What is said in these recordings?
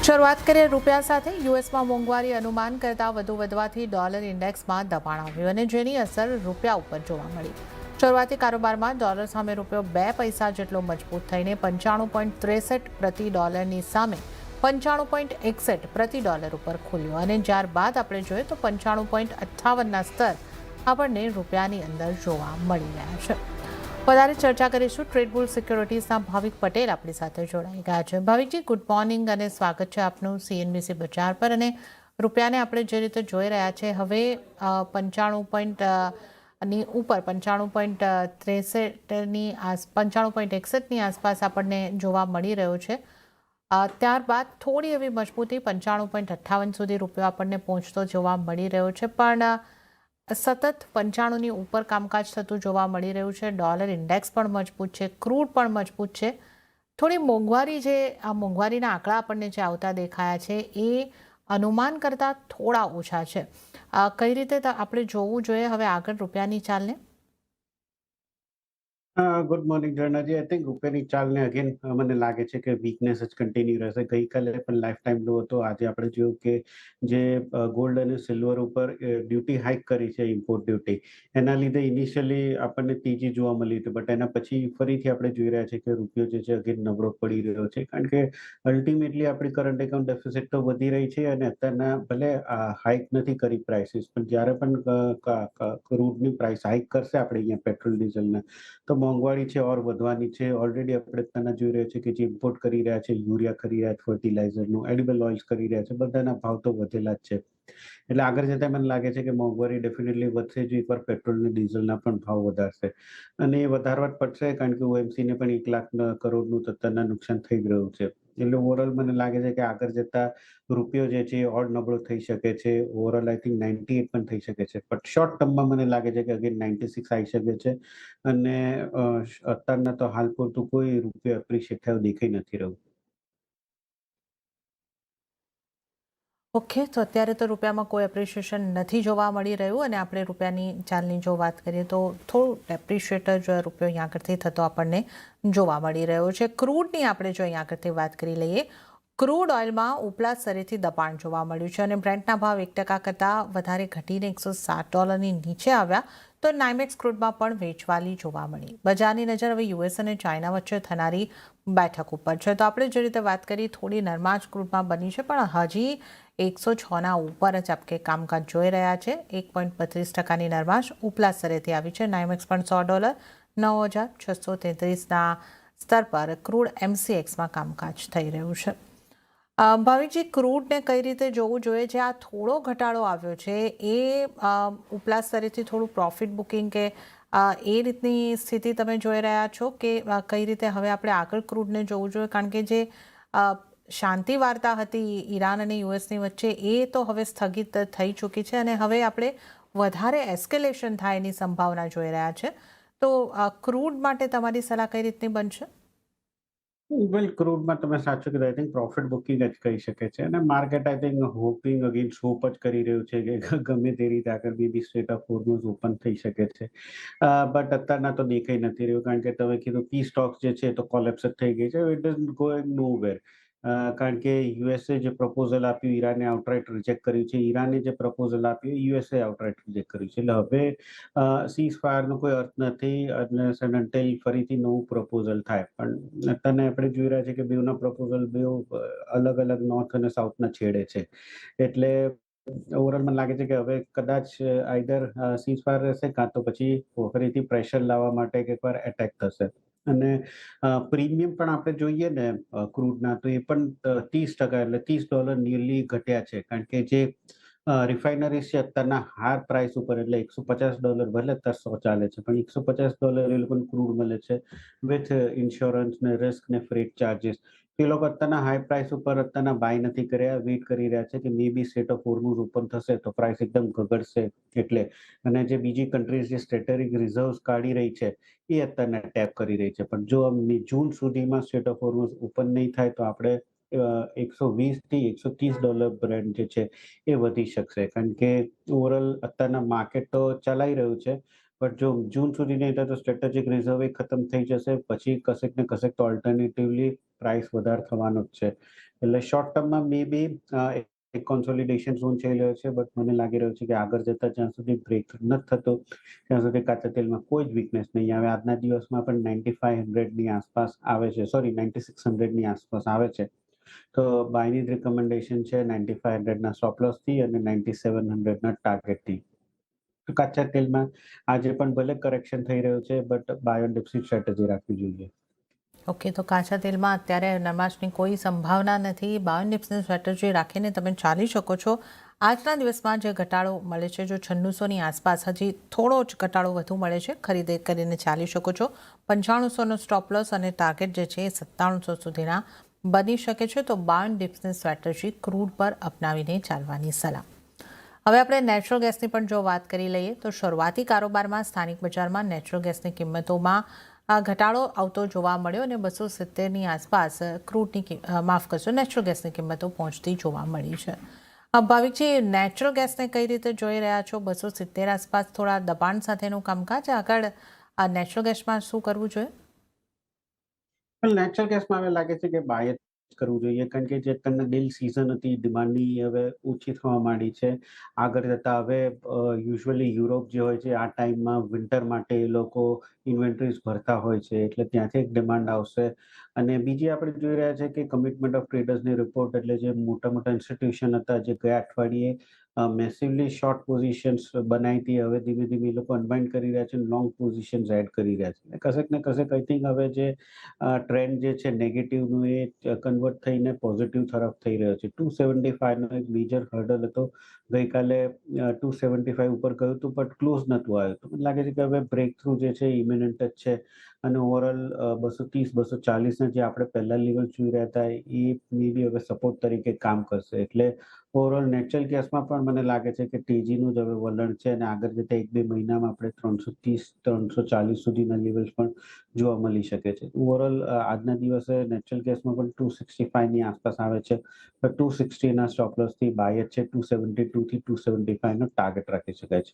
શરૂઆત કરીએ રૂપિયા સાથે. યુએસમાં મોંઘવારી અનુમાન કરતાં વધુ વધવાથી ડોલર ઇન્ડેક્સમાં દબાણ આવ્યું અને જેની અસર રૂપિયા ઉપર જોવા મળી. શરૂઆતી કારોબારમાં ડોલર સામે રૂપિયો 2 પૈસા જેટલો મજબૂત થઈને 95.63 પ્રતિ ડોલરની સામે 95.61 પ્રતિ ડોલર ઉપર ખુલ્યો અને ત્યારબાદ આપણે જોઈએ તો 95.58ના સ્તર આપણને રૂપિયાની અંદર જોવા મળી રહ્યા છે. વધારે ચર્ચા કરીશું. ટ્રેડ બુલ સિક્યોરિટીઝના ભાવિક પટેલ આપણી સાથે જોડાઈ ગયા છે. ભાવિકજી, ગુડ મોર્નિંગ અને સ્વાગત છે આપનું CNBC બજાર પર. અને રૂપિયાને આપણે જે રીતે જોઈ રહ્યા છે હવે 95.ની ઉપર 95.63ની 95.61ની આસપાસ આપણને જોવા મળી રહ્યો છે. ત્યારબાદ થોડી એવી મજબૂતી 95.58 સુધી રૂપિયો આપણને પહોંચતો જોવા મળી રહ્યો છે, પણ સતત 95ની ઉપર કામકાજ થતું જોવા મળી રહ્યું છે. ડોલર ઇન્ડેક્સ પણ મજબૂત છે, ક્રૂડ પણ મજબૂત છે. થોડી મોંઘવારી આ મોંઘવારીના આંકડા આપણને જે આવતા દેખાયા છે એ અનુમાન કરતાં થોડા ઓછા છે. કઈ રીતે આપણે જોવું જોઈએ હવે આગળ રૂપિયાની ચાલને? ગુડ મોર્નિંગ જર્નાજી. આઈ થિંક રૂપિયાની ચાલને અગેન મને લાગે છે કે વીકનેસ જ કન્ટિન્યુ રહેશે. ગઈકાલે પણ લાઈફ ટાઈમ લો હતો. આજે આપણે જોયું કે જે ગોલ્ડ અને સિલ્વર ઉપર ડ્યુટી હાઇક કરી છે, ઇમ્પોર્ટ ડ્યુટી, એના લીધે ઇનિશિયલી આપણને તેજી જોવા મળી હતી, બટ એના પછી ફરીથી આપણે જોઈ રહ્યા છીએ કે રૂપિયો જે છે અગેન નબળો પડી રહ્યો છે, કારણ કે અલ્ટિમેટલી આપણી કરંટ એકાઉન્ટ ડેફિસિટ તો વધી રહી છે અને અત્યારના ભલે હાઇક નથી કરી પ્રાઇસીસ, પણ જ્યારે પણ ક્રૂડની પ્રાઇસ હાઇક કરશે આપણે અહીંયા પેટ્રોલ ડીઝલના, તો મોંઘવારી છે ઓર વધવાની છે. ઓલરેડી આપણે અત્યારના જોઈ રહ્યા છે કે જે ઇમ્પોર્ટ કરી રહ્યા છે, યુરિયા કરી રહ્યા છે, ફર્ટિલાઇઝરનું, એડિબલ ઓઇલ્સ કરી રહ્યા છે, બધાના ભાવ તો વધેલા જ છે. એટલે આગળ જતા મને લાગે છે કે મોંઘવારી ડેફિનેટલી વધશે જ. એકવાર પેટ્રોલ અને ડીઝલના પણ ભાવ વધારશે અને એ વધારવા જ પડશે, કારણ કે OMCને પણ 1 લાખ કરોડનું અત્યારના નુકસાન થઈ રહ્યું છે. એટલે ઓવરઓલ મને લાગે છે કે આગળ જતા રૂપિયો જે છે ઓર નબળો થઈ શકે છે. ઓવરઓલ આઈ થિંક 98 પણ થઈ શકે છે, બટ શોર્ટ ટર્મમાં મને લાગે છે કે અગેન 96 આવી શકે છે. અને અત્યારના તો હાલ પૂરતું કોઈ રૂપિયો એપ્રિશિએટ થયો દેખાઈ નથી રહ્યું. ઓકે, તો અત્યારે તો રૂપિયામાં કોઈ એપ્રિશિએશન નથી જોવા મળી રહ્યું અને આપણે રૂપિયાની ચાલની જો વાત કરીએ તો થોડું એપ્રિશિએટ જ રૂપિયો અહીંયા આગળથી થતો આપણને જોવા મળી રહ્યો છે. ક્રૂડની આપણે જો અહીંયા આગળથી વાત કરી લઈએ, ક્રૂડ ઓઇલમાં ઉપલા સ્તરેથી દબાણ જોવા મળ્યું છે અને બ્રેન્ટના ભાવ 1% કરતાં વધારે ઘટીને $107ની નીચે આવ્યા, તો નાઇમેક્સ ક્રૂડમાં પણ વેચવાલી જોવા મળી. બજારની નજર હવે US અને ચાઇના વચ્ચે થનારી બેઠક ઉપર છે. તો આપણે જે રીતે વાત કરી થોડી નરમાશ ક્રૂડમાં બની છે, પણ હજી 106ના ઉપર જ આપણે કામકાજ જોઈ રહ્યા છે. 1.32%ની નરમાશ ઉપલા સ્તરેથી આવી છે. નાઇમેક્સ પણ $100 9,633ના સ્તર પર ક્રૂડ MCXમાં કામકાજ થઈ રહ્યું છે. ભાવિકજી, ક્રૂડને કઈ રીતે જોવું જોઈએ? જે આ થોડો ઘટાડો આવ્યો છે એ ઉપલા સ્તરેથી થોડું પ્રોફિટ બુકિંગ કે એ રીતની સ્થિતિ તમે જોઈ રહ્યા છો કે કઈ રીતે હવે આપણે આગળ ક્રૂડને જોવું જોઈએ? કારણ કે જે શાંતિ વાર્તા હતી ઈરાન અને યુએસની વચ્ચે એ તો હવે સ્થગિત થઈ ચૂકી છે અને હવે આપણે વધારે એસ્કેલેશન થાય એની સંભાવના જોઈ રહ્યા છે. તો ક્રૂડ માટે તમારી સલાહ કઈ રીતની બનશે? વેલ, ક્રૂડમાં તમે સાચું કીધું. આઈ થિંક પ્રોફિટ બુકિંગ જ કહી શકે છે અને market I think hoping against hope જ કરી રહ્યું છે કે ગમે તે રીતે આગળ બી સ્ટ્રેટ ઓફ હોર્મુઝ ઓપન થઈ શકે છે. બટ અત્યારના તો દેખાઈ નથી રહ્યું, કારણ કે તમે કીધું કી સ્ટોક્સ જે છે તો કોલેપ્સ જ થઈ ગઈ છે. It is going nowhere. કારણ કે યુએસએ જે પ્રપોઝલ આપ્યું, ઈરાને આઉટરાઇટ રિજેક્ટ કર્યું છે. ઈરાને જે પ્રપોઝલ આપ્યું, યુએસએ આઉટરાઇટ રિજેક્ટ કર્યું છે. એટલે હવે સીઝ ફાયરનો કોઈ અર્થ નથી અનટિલ ફરીથી નવું પ્રપોઝલ થાય. પણ અત્યારે આપણે જોઈ રહ્યા છીએ કે બેઉના પ્રપોઝલ અલગ અલગ નોર્થ અને સાઉથના છેડે છે. એટલે ઓવરઓલ મને લાગે છે કે હવે કદાચ આઈધર સીઝ ફાયર રહેશે, કાં તો પછી ફરીથી પ્રેશર લાવવા માટે એકવાર એટેક થશે. અને પ્રીમિયમ પણ આપણે જોઈએ ને ક્રૂડના, તો એ પણ 30% એટલે $30 નિયરલી ઘટ્યા છે, કારણ કે જે રિફાઇનરીઝ છે અત્યારના હાર પ્રાઇસ ઉપર, એટલે $150, ભલે અત્યારે 100 ચાલે છે, પણ $150 એ લોકોને ક્રૂડ મળે છે વિથ ઇન્સ્યોરન્સ ને રિસ્ક ને ફ્રેટ ચાર્जेस. એ લોકો અત્યારના હાઈ પ્રાઇસ ઉપર અત્યારના બાય નથી કર્યા, વેઇટ કરી રહ્યા છે કે મે બી સ્ટેટ ઓફ હોર્મુઝ ઓપન થશે તો પ્રાઇસ એકદમ ગગડશે. એટલે અને જે બીજી કન્ટ્રીઝ જે સ્ટ્રેટેજિક રિઝર્વ્સ કાઢી રહી છે એ અત્યારના ટેપ કરી રહી છે. પણ જો જૂન સુધીમાં સ્ટેટ ઓફ હોર્મુઝ ઓપન નહીં થાય તો આપણે $120 થી $130 બ્રેન્ટ જે છે એ વધી શકશે, કારણ કે ઓવરઓલ અત્યારના માર્કેટ તો ચલાઈ રહ્યું છે, બટ જો જૂન સુધી નહીં થાય તો સ્ટ્રેટેજિક રિઝર્વ એ ખતમ થઈ જશે, પછી કશેક ને કશેક તો ઓલ્ટરનેટિવલી પ્રાઇસ વધારે થવાનો જ છે. એટલે શોર્ટ ટર્મમાં મે બી એક કોન્સોલિડેશન ઝોન ચાલી રહ્યો છે, બટ મને લાગી રહ્યું છે કે આગળ જતા જ્યાં સુધી બ્રેક નથી થતો ત્યાં સુધી કાચા તેલમાં કોઈ જ વીકનેસ નહીં આવે. આજના દિવસમાં પણ 9500ની આસપાસ આવે છે, સોરી 9600ની આસપાસ આવે છે. તો બાયની રિકમેન્ડેશન છે 9500ના સ્ટોપ લોસથી અને 9700ના ટાર્ગેટથી. તો કાચા તેલમાં આજે પણ ભલે કરેક્શન થઈ રહ્યું છે, બટ બાય ઓન ડિપ્સની સ્ટ્રેટેજી રાખવી જોઈએ. ઓકે, તો કાચા તેલમાં અત્યારે નરમાશની કોઈ સંભાવના નથી. 52 ડિપ્સની સ્ટ્રેટેજી રાખીને તમે ચાલી શકો છો. આજના દિવસમાં જે ઘટાડો મળે છે, જો 9600ની આસપાસ હજી થોડો જ ઘટાડો વધુ મળે છે, ખરીદી કરીને ચાલી શકો છો. 9500નો સ્ટોપ લોસ અને ટાર્ગેટ જે છે એ 9700 સુધીના બની શકે છે. તો 52 ડિપ્સની સ્ટ્રેટેજી ક્રૂડ પર અપનાવીને ચાલવાની સલાહ. હવે આપણે નેચરલ ગેસની પણ જો વાત કરી લઈએ તો શરૂઆતી કારોબારમાં સ્થાનિક બજારમાં નેચરલ ગેસની કિંમતોમાં ઘટાડો આવતો જોવા મળ્યો અને 270ની આસપાસ ક્રૂડની માફ કરશો નેચરલ ગેસની કિંમતો પહોંચતી જોવા મળી છે. ભાવિકજી, નેચરલ ગેસને કઈ રીતે જોઈ રહ્યા છો? 270 આસપાસ થોડા દબાણ સાથેનું કામકાજ, આગળ નેચરલ ગેસમાં શું કરવું જોઈએ? નેચરલ ગેસમાં હવે લાગે છે કે બાય જ કરવું જોઈએ, કારણ કે જે અત્યારના ડીલ સિઝન હતી ડિમાન્ડની હવે ઓછી થવા માંડી છે. આગળ જતા હવે યુઝ્યુઅલી યુરોપ જે હોય છે આ ટાઈમમાં વિન્ટર માટે એ લોકો ઇન્વેન્ટરીઝ ભરતા હોય છે, એટલે ત્યાંથી એક ડિમાન્ડ આવશે. અને બીજી આપણે જોઈ રહ્યા છે કે કમિટમેન્ટ ઓફ ટ્રેડર્સની રિપોર્ટ, એટલે જે મોટા મોટા ઇન્સ્ટિટ્યુશન હતા જે ગયા અઠવાડિયે મેસિવલી શોર્ટ પોઝિશન્સ બનાવી હતી, હવે ધીમે ધીમે એ લોકો અનબાઇન્ડ કરી રહ્યા છે, લોંગ પોઝિશન્સ એડ કરી રહ્યા છે. કશેક ને કશેક આઈ થિંક હવે જે ટ્રેન્ડ જે છે નેગેટિવનું એ કન્વર્ટ થઈને પોઝિટિવ તરફ થઈ રહ્યો છે. 275નો એક મેજર હર્ડલ હતો, ગઈકાલે 275 ઉપર ગયું હતું બટ ક્લોઝ નહોતું આવ્યું. તો મને લાગે છે કે હવે બ્રેક થ્રુ જે છે ઇમિનન્ટ જ છે અને ઓવરઓલ 230-240ના જે આપણે પહેલા લેવલ જોઈ રહ્યા હતા એ મે બી હવે સપોર્ટ તરીકે કામ કરશે. એટલે ઓવરઓલ નેચરલ ગેસમાં પણ મને લાગે છે કે તેજીનું જ હવે વલણ છે અને આગળ જતા 1-2 મહિનામાં આપણે 330-340 સુધીના લેવલ્સ પણ જોવા મળી શકે છે. ઓવરઓલ આજના દિવસે નેચરલ ગેસમાં પણ 265ની આસપાસ આવે છે, તો 260ના સ્ટોપ લોસથી બાય જ છે. 272થી 275નો ટાર્ગેટ રાખી શકાય છે.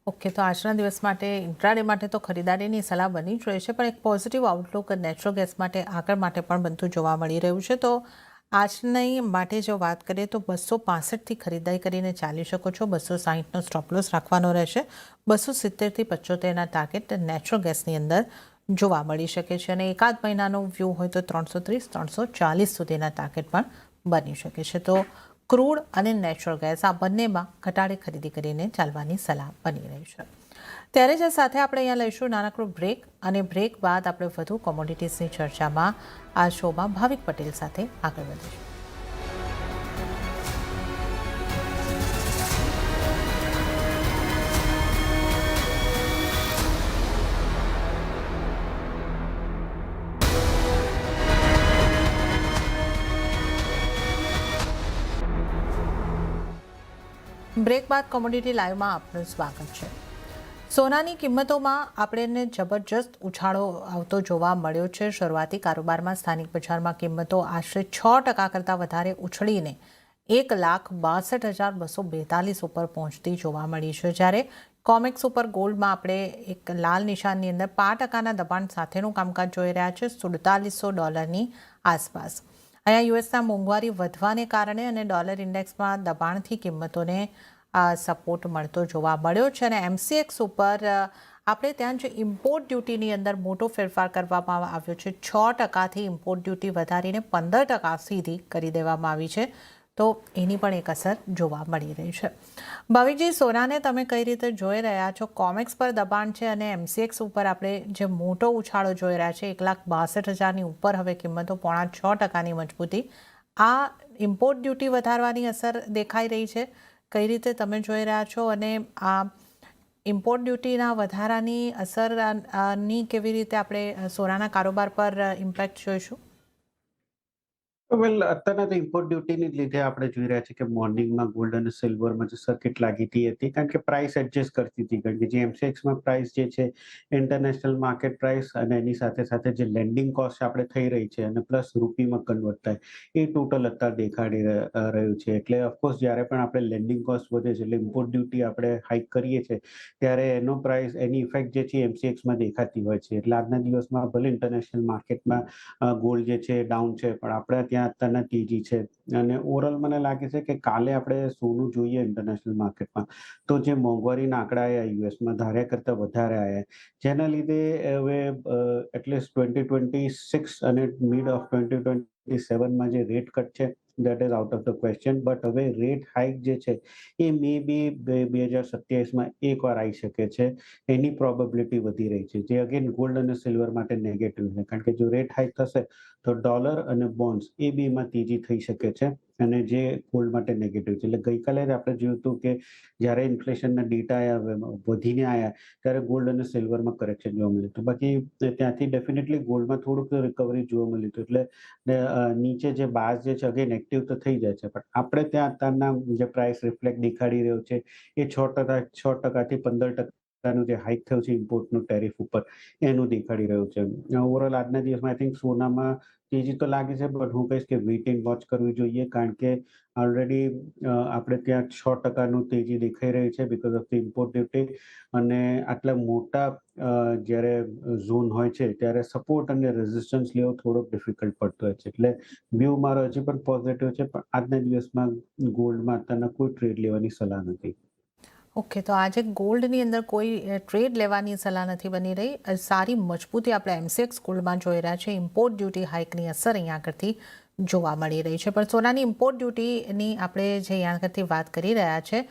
ઓકે, તો આજના દિવસ માટે ઇન્ટ્રાડે માટે તો ખરીદારીની સલાહ બની જ રહી છે, પણ એક પોઝિટિવ આઉટલુક નેચરલ ગેસ માટે આગળ માટે પણ બનતું જોવા મળી રહ્યું છે. તો આજની માટે જો વાત કરીએ તો 265થી ખરીદારી કરીને ચાલી શકો છો. 260નો સ્ટોપ લોસ રાખવાનો રહેશે. 270થી 75ના ટાર્ગેટ નેચરલ ગેસની અંદર જોવા મળી શકે છે અને એકાદ મહિનાનો વ્યૂ હોય તો 330-340 સુધીના ટાર્ગેટ પણ બની શકે છે. તો ક્રૂડ અને નેચરલ ગેસ આ બંનેમાં ઘટાડે ખરીદી કરીને ચાલવાની સલાહ બની રહી છે. ત્યારે જ સાથે આપણે અહીંયા લઈશું નાનકડું બ્રેક અને બ્રેક બાદ આપણે વધુ કોમોડિટીઝની ચર્ચામાં આ શોમાં ભાવિક પટેલ સાથે આગળ વધીશું. બ્રેક બાદ કોમોડિટી લાઈવમાં આપનું સ્વાગત છે. સોનાની કિંમતોમાં આપણને જબરજસ્ત ઉછાળો આવતો જોવા મળ્યો છે. શરૂઆતી કારોબારમાં સ્થાનિક બજારમાં કિંમતો આશરે 6% કરતાં વધારે ઉછળીને 1,62,242 ઉપર પહોંચતી જોવા મળી છે. જ્યારે કોમેક્સ ઉપર ગોલ્ડમાં આપણે એક લાલ નિશાનની અંદર 5%ના દબાણ સાથેનું કામકાજ જોઈ રહ્યા છે, $4,700ની આસપાસ. અહીંયા યુએસના મોંઘવારી વધવાને કારણે અને ડોલર ઇન્ડેક્સમાં દબાણથી કિંમતોને સપોર્ટ મળતો જોવા મળ્યો છે અને MCX ઉપર આપણે ત્યાં જે ઇમ્પોર્ટ ડ્યુટીની અંદર મોટો ફેરફાર કરવામાં આવ્યો છે. 6%થી ઇમ્પોર્ટ ડ્યુટી વધારીને 15% સીધી કરી દેવામાં આવી છે. તો એની પણ એક અસર જોવા મળી રહી છે. ભાવિકજી, સોનાને તમે કઈ રીતે જોઈ રહ્યા છો? કોમેક્સ પર દબાણ છે અને MCX ઉપર આપણે જે મોટો ઉછાળો જોઈ રહ્યા છે, 1,62,000ની ઉપર હવે કિંમતો 5.6%ની મજબૂતી. આ ઇમ્પોર્ટ ડ્યુટી વધારવાની અસર દેખાઈ રહી છે. કઈ રીતે તમે જોઈ રહ્યા છો અને આ ઇમ્પોર્ટ ડ્યુટીના વધારાની અસરની કેવી રીતે આપણે સોનાના કારોબાર પર ઇમ્પેક્ટ જોઈશું? વેલ અત્યારના તો ઇમ્પોર્ટ ડ્યુટીની જ લીધે આપણે જોઈ રહ્યા છીએ કે મોર્નિંગમાં ગોલ્ડ અને સિલ્વરમાં જે સર્કિટ લાગી હતી કારણ કે પ્રાઇસ એડજસ્ટ કરતી હતી કારણ કે જે એમસીએક્સમાં પ્રાઇસ જે છે ઇન્ટરનેશનલ માર્કેટ પ્રાઇસ અને એની સાથે સાથે જે લેન્ડિંગ કોસ્ટ આપણે થઈ રહી છે અને પ્લસ રૂપીમાં કન્વર્ટ થાય એ ટોટલ અત્યારે દેખાડી રહ્યું છે એટલે ઓફકોર્સ જ્યારે પણ આપણે લેન્ડિંગ કોસ્ટ વધે છે એટલે ઇમ્પોર્ટ ડ્યુટી આપણે હાઇક કરીએ છીએ ત્યારે એનો પ્રાઇસ એની ઇફેક્ટ જે છે એમસીએક્સમાં દેખાતી હોય છે એટલે આજના દિવસમાં ભલે ઇન્ટરનેશનલ માર્કેટમાં ગોલ્ડ જે છે ડાઉન છે પણ આપણે ત્યાં અત્યારના તેજી છે અને ઓવરઓલ મને લાગે છે કે કાલે આપણે સોનું જોઈએ ઇન્ટરનેશનલ માર્કેટમાં તો જે મોંઘવારીના આંકડા આવ્યા યુએસમાં ધાર્યા કરતાં વધારે આવ્યા જેના લીધે હવે એટલીસ્ટ 2026 અને મિડ ઓફ 2027માં જે રેટ કટ છે that is out of the question but હવે રેટ હાઇક જે છે એ મે બી 2027માં એકવાર આવી શકે છે એની પ્રોબેબિલિટી વધી રહી છે જે અગેન ગોલ્ડ અને સિલ્વર માટે નેગેટિવ છે કારણ કે જો રેટ હાઇક થશે તો ડોલર અને બોન્ડ્સ એ બેમાં તેજી થઈ શકે છે અને જે ગોલ્ડ માટે નેગેટિવ છે એટલે ગઈકાલે જ આપણે જોયું હતું કે જ્યારે ઇન્ફ્લેશનના ડેટા વધીને આવ્યા ત્યારે ગોલ્ડ અને સિલ્વરમાં કરેક્શન જોવા મળ્યું હતું બાકી ત્યાંથી ડેફિનેટલી ગોલ્ડમાં થોડુંક રિકવરી જોવા મળ્યું હતું એટલે નીચે જે બાર જે છે અગેન એક્ટિવ તો થઈ જાય છે પણ આપણે ત્યાં અત્યારના જે પ્રાઇસ રિફ્લેક્ટ દેખાડી રહ્યો છે એ 6%થી 15%. જે હાઇક થયું છે ઇમ્પોર્ટનું ટેરિફ ઉપર એનું દેખાડી રહ્યું છે ઓવરઓલ આજના દિવસમાં આઈ થિંક સોનામાં તેજી તો લાગે છે બટ હું કહીશ કે વેઇટ એન્ડ વોચ કરવી જોઈએ કારણ કે ઓલરેડી આપણે ત્યાં 6%નું તેજી દેખાઈ રહી છે because of the import duty અને આટલા મોટા જ્યારે ઝોન હોય છે ત્યારે સપોર્ટ અને રેઝિસ્ટન્સ લેવો થોડોક ડિફિકલ્ટ પડતો હોય છે એટલે વ્યૂ મારો હજી પણ પોઝિટિવ છે પણ આજના દિવસમાં ગોલ્ડમાં અત્યારના કોઈ ટ્રેડ લેવાની સલાહ નથી. ઓકે, તો આજે ગોલ્ડની અંદર કોઈ ટ્રેડ લેવાની સલાહ નથી બની રહી. સારી મજબૂતી આપણે એમસીએક્સ ગોલ્ડમાં જોઈ રહ્યા છે. ઇમ્પોર્ટ ડ્યુટી હાઇકની અસર અહીંયા આગળથી જોવા મળી રહી છે. પણ સોનાની ઇમ્પોર્ટ ડ્યુટીની આપણે જે અહીંયા આગળથી વાત કરી રહ્યા છે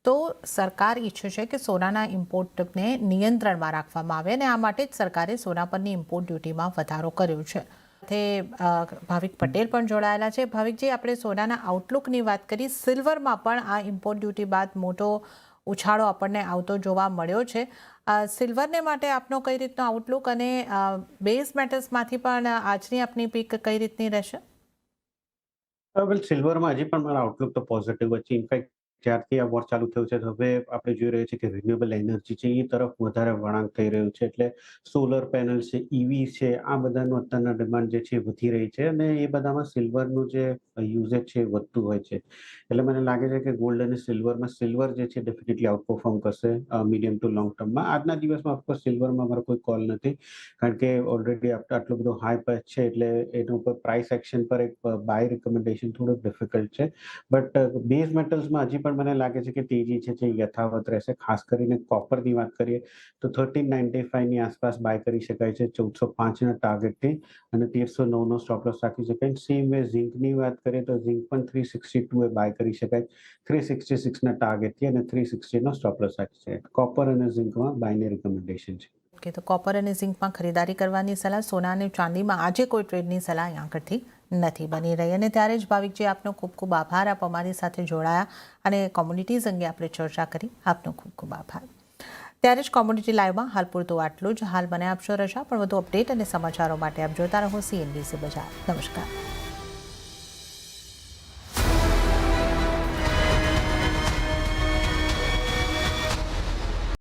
તો સરકાર ઈચ્છે છે કે સોનાના ઇમ્પોર્ટને નિયંત્રણમાં રાખવામાં આવે અને આ માટે જ સરકારે સોના પરની ઇમ્પોર્ટ ડ્યુટીમાં વધારો કર્યો છે. સાથે ભાવિક પટેલ પણ જોડાયેલા છે. ભાવિકજી, આપણે સોનાના આઉટલુકની વાત કરી, સિલ્વરમાં પણ આ ઇમ્પોર્ટ ડ્યુટી બાદ મોટો ઉછાળો આપણને આવતો જોવા મળ્યો છે. સિલ્વરને માટે આપનો કઈ રીતનો આઉટલુક અને બેઝ મેટલ્સમાંથી પણ આજની આપની પીક કઈ રીતની રહેશે? વેલ સિલ્વરમાં હજી પણ મારા આઉટલુક તો પોઝિટિવ જ છે ઇનફેક્ટ જ્યારથી આ વોર ચાલુ થયું છે હવે આપણે જોઈ રહ્યા છીએ કે રિન્યુએબલ એનર્જી છે એ તરફ વધારે વળાંક થઈ રહ્યું છે એટલે સોલર પેનલ છે ઈવી છે આ બધાનું અત્યારના ડિમાન્ડ જે છે એ વધી રહી છે અને એ બધામાં સિલ્વરનું જે યુઝેજ છે એ વધતું હોય છે એટલે મને લાગે છે કે ગોલ્ડ અને સિલ્વરમાં સિલ્વર જે છે ડેફિનેટલી આઉટ પરફોર્મ કરશે મીડિયમ ટુ લોંગ ટર્મમાં આજના દિવસમાં ઓફકોર્સ સિલ્વરમાં અમારો કોઈ કોલ નથી કારણ કે ઓલરેડી આટલો બધો હાઈ પેચ છે એટલે એના ઉપર પ્રાઇસ એક્શન પર એક બાય રિકમેન્ડેશન થોડુંક ડિફિકલ્ટ છે બટ બેઝ મેટલ્સમાં હજી પણ મને લાગે છે કે તેજી છે જે યથાવત રહેશે ખાસ કરીને કોપરની વાત કરીએ તો 1395ની આસપાસ બાય કરી શકાય છે 1405ના ટાર્ગેટથી અને 1309નો સ્ટોપ લોસ રાખી શકાય સેમ વે ઝિંકની વાત કરીએ તો ઝિંક પણ 362 એ બાય કરી શકાય 366ના ટાર્ગેટથી અને 360નો સ્ટોપ લોસ રાખી શકાય કોપર અને ઝિંકમાં બાયની રિકમેન્ડેશન છે. ઓકે, તો કોપર અને ઝિંકમાં ખરીદારી કરવાની સલાહ, સોના અને ચાંદીમાં આજે કોઈ ટ્રેડની સલાહ અહીંયા આગળથી નથી બની રહી. અને ત્યારે જ ભાવિકજી, આપનો ખૂબ ખૂબ આભાર. આપ અમારી સાથે જોડાયા અને કોમ્યુનિટીઝ અંગે આપણે ચર્ચા કરી. આપનો ખૂબ ખૂબ આભાર. ત્યારે જ કોમ્યુનિટી લાઈવમાં હાલ પૂરતું આટલું જ. હાલ મને આપશો રજા, પણ વધુ અપડેટ અને સમાચારો માટે આપ જોતા રહો CNBC બજાર. નમસ્કાર.